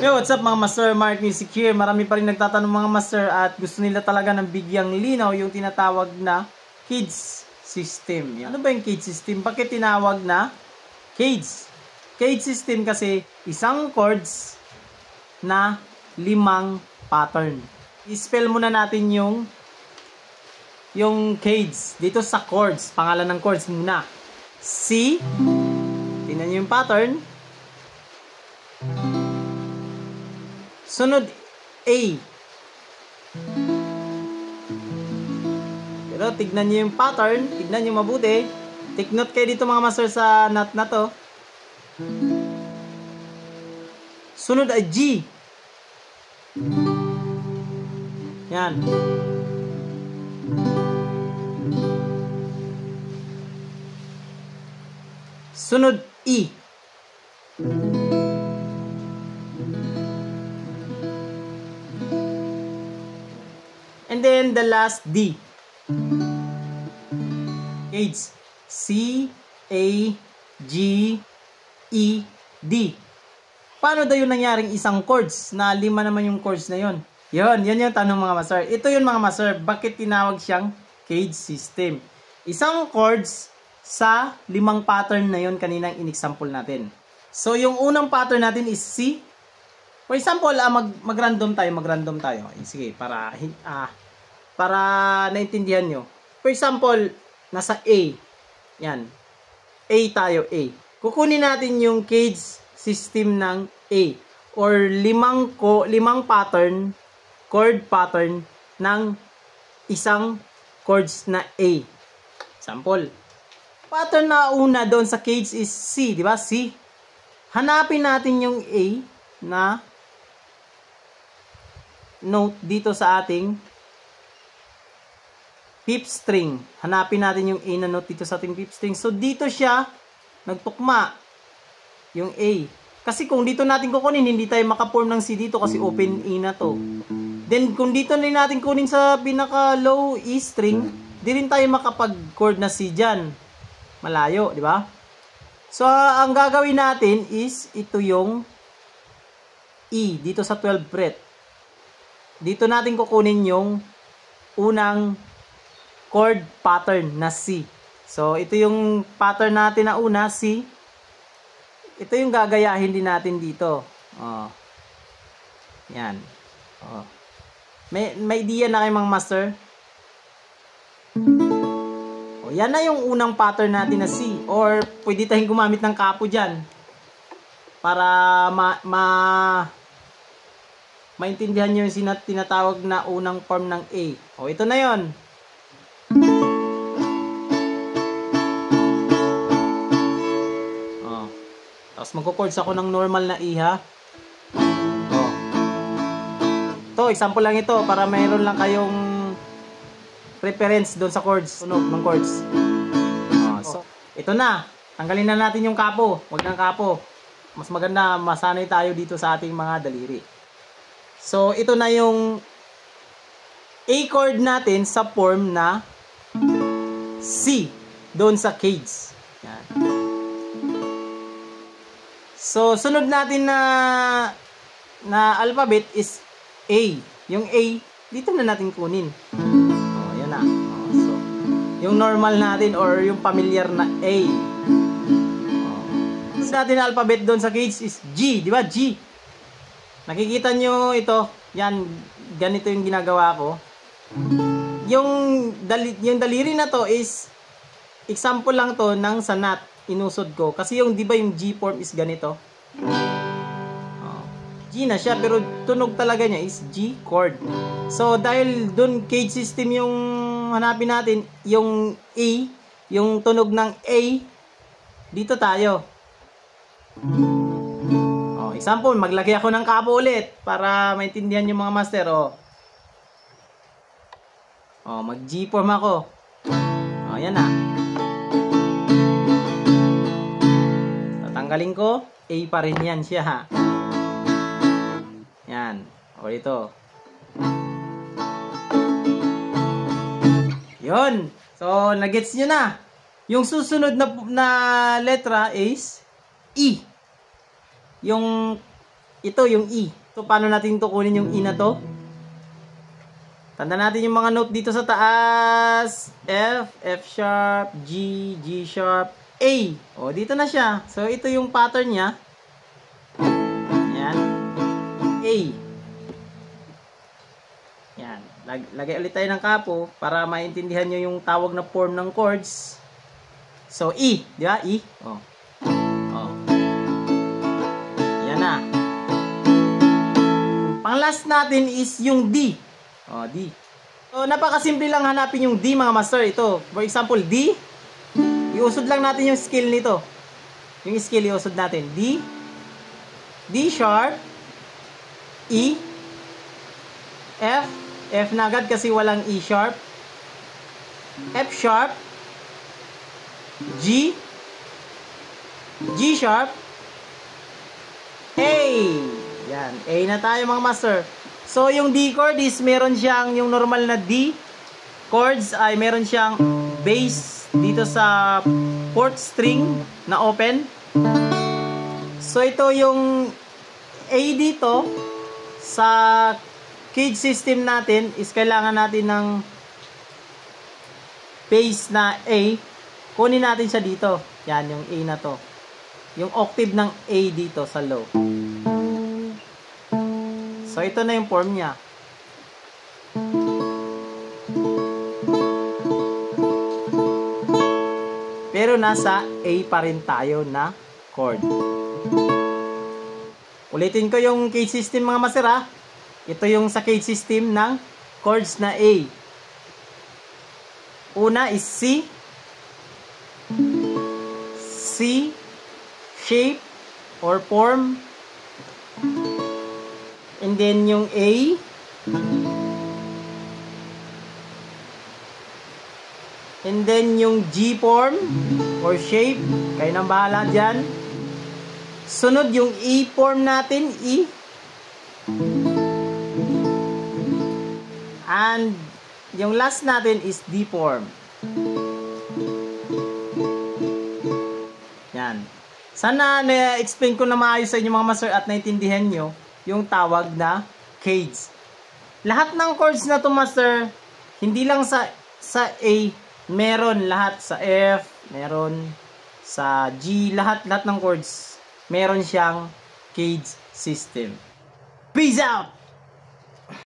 Yo, what's up mga master? Mark Music here. Marami pa rin nagtatanong mga master at gusto nila talaga ng bigyang linaw yung tinatawag na cage system. Ano ba yung cage system? Bakit tinawag na cage? Cage system kasi isang chords na 5 pattern. I-spell muna natin yung cage dito sa chords. Pangalan ng chords muna. C. Tingnan nyo yung pattern. Sunod, A. Pero tignan nyo yung pattern. Tignan nyo mabuti. Take note kayo dito mga master sa note na to. Sunod ay G. Yan. Sunod, E. And then the last D. Cage. C, A, G, E, D. Paano daw yung nangyaring isang chords na 5 naman yung chords na yon? Yan yung tanong mga master. Ito yun mga master. Bakit tinawag siyang cage system? Isang chords sa 5 pattern na yon kaninang in-example natin. So yung unang pattern natin is C. For example, mag-random tayo. Sige, para naintindihan nyo. For example, nasa A. Yan. A tayo, A. Kukunin natin yung cage system ng A. Or 5 pattern, chord pattern ng isang chords na A. Example. Pattern na una doon sa cage is C, di ba? C. Hanapin natin yung A na note dito sa ating 5th string. Hanapin natin yung A na note dito sa ating 5th string. So, dito siya nagtukma. Yung A. Kasi kung dito natin kukunin, hindi tayo makaform ng C dito kasi open A na to. Then, kung dito na natin kunin sa pinaka-low E string, di rin tayo makapag-chord na C dyan. Malayo, di ba? So, ang gagawin natin is ito yung E dito sa 12th fret. Dito natin kukunin yung unang chord pattern na C. So, ito yung pattern natin na una, C. Ito yung gagayahin din natin dito. Oh. Yan. Oh. May idea na kayo mga master? Oh, yan na yung unang pattern natin na C. Or, pwede tayong gumamit ng kapo dyan. Para maintindihan nyo yung tinatawag na unang form ng A. O, ito na yon. O. Tapos magko-chords ako ng normal na E, ha? O. Ito, example lang ito para mayroon lang kayong preference doon sa chords. Tunog ng chords. O, so, ito na. Tanggalin na natin yung kapo. Huwag ng kapo. Mas maganda, masanay tayo dito sa ating mga daliri. So, ito na yung A chord natin sa form na C doon sa cage. Yan. So, sunod natin na alphabet is A. Yung A, dito na natin kunin. Oh, yan na. Oh, so, yung normal natin or yung familiar na A. Oh. Sunod natin na alphabet doon sa cage is G. Di ba? G. Nakikita nyo ito, yan, ganito yung ginagawa ko. Yung daliri na to is, example lang to ng sanat, inusod ko. Kasi yung, di ba yung G form is ganito? Oh, G na siya, pero tunog talaga niya is G chord. So, dahil dun cage system yung hanapin natin, yung A, yung tunog ng A, dito tayo. Example, maglagay ako ng kapo ulit para maintindihan yung mga master. Mag-G form ako. Yan na. Tatanggalin ko. A pa rin yan siya, ha. Yan. O, ito. Yun. So, nagets nyo na. Yung susunod na letra is E. Yung ito yung E. So, paano natin tukunin yung E na to? Tanda natin yung mga note dito sa taas. F, F sharp, G, G sharp, A. O, dito na siya. So, ito yung pattern niya. Yan. A. Yan. Lagay ulit tayo ng kapo para maintindihan nyo yung tawag na form ng chords. So, E. Di ba? E. O. O. Yan na. Pang last natin is yung D. O, D. So, napakasimple lang hanapin yung D, mga master. Ito. For example, D. Iusod lang natin yung scale nito. Yung scale iusod natin. D. D sharp. E. F. F na agad kasi walang E sharp. F sharp. G. G sharp. A. Yan. A na tayo, mga master. So, yung D chord is meron siyang, yung normal na D chords ay meron siyang bass dito sa fourth string na open. So, ito yung A dito sa cage system natin is kailangan natin ng bass na A. Kunin natin siya dito. Yan, yung A na to. Yung octave ng A dito sa low. So, ito na yung form niya. Pero nasa A pa rin tayo na chord. Ulitin ko yung cage system, mga master, ha. Ito yung sa cage system ng chords na A. Una is C. C, shape or form. And then yung A. And then yung G form or shape. Kayo nang bahala dyan. Sunod yung E form natin. E. And yung last natin is D form. Yan. Sana na-explain ko na maayos sa inyo, mga master, at naintindihan nyo yung tawag na cage. Lahat ng chords na to, master, hindi lang sa A, meron lahat sa F, meron sa G, lahat ng chords, meron siyang cage system. Peace out!